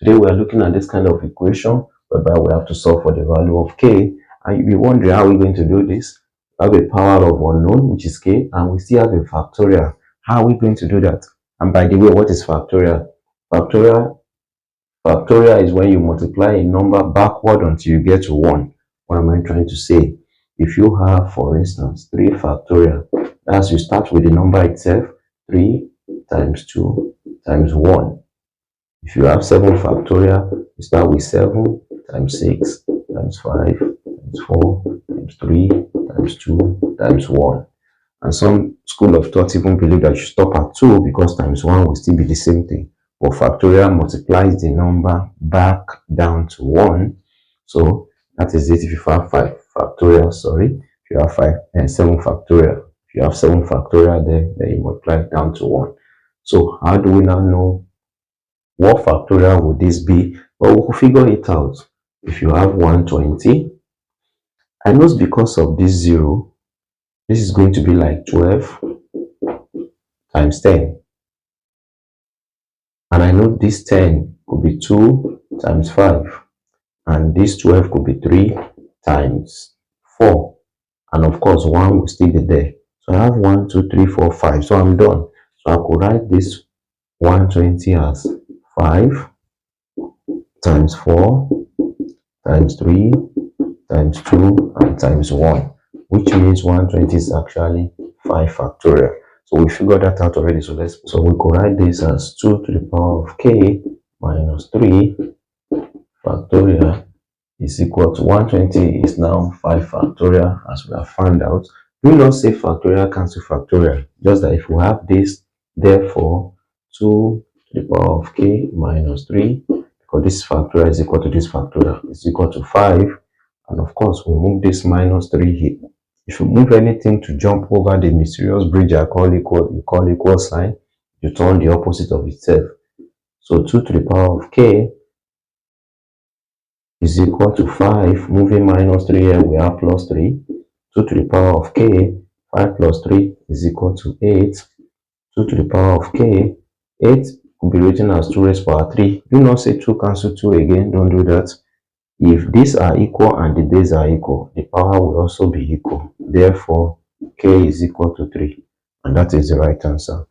Today we are looking at this kind of equation whereby we have to solve for the value of k, and you'll be wondering how we're going to do this. We have a power of unknown, which is k, and we still have a factorial. How are we going to do that? And by the way, what is factorial? Factorial is when you multiply a number backward until you get to 1. What am I trying to say? If you have, for instance, 3 factorial, as you start with the number itself, 3 times 2 times 1. If you have 7 factorial, you start with 7 times 6 times 5 times 4 times 3 times 2 times 1. And some school of thought even believe that you stop at 2 because times 1 will still be the same thing. But factorial multiplies the number back down to 1. So that is it. If you have 5 factorial, if you have 7 factorial. If you have 7 factorial there, then you multiply it down to 1. So how do we now know what factorial would this be? Well, we'll figure it out. If you have 120, I know because of this 0, this is going to be like 12 times 10. And I know this 10 could be 2 times 5. And this 12 could be 3 times 4. And of course, 1 will still be there. So I have 1, 2, 3, 4, 5. So I'm done. So I could write this 120 as 5 times 4 times 3 times 2 and times 1, which means 120 is actually 5 factorial. So we figured that out already. So we could write this as 2 to the power of k minus 3 factorial is equal to 120 is now 5 factorial, as we have found out. Do not say factorial cancel factorial, just that if we have this, therefore 2 to the power of k minus 3, because this factorial is equal to this factorial, is equal to 5. And of course, we move this minus 3 here. If you move anything to jump over the mysterious bridge you call equal sign, you turn the opposite of itself. So 2 to the power of k is equal to 5. Moving minus 3 here, we have plus 3. 2 to the power of k, 5 plus 3 is equal to 8. 2 to the power of k, 8 could be written as 2 raised power 3. Do not say 2 cancel 2 again, don't do that. If these are equal and the base are equal, the power will also be equal. Therefore, k is equal to 3. And that is the right answer.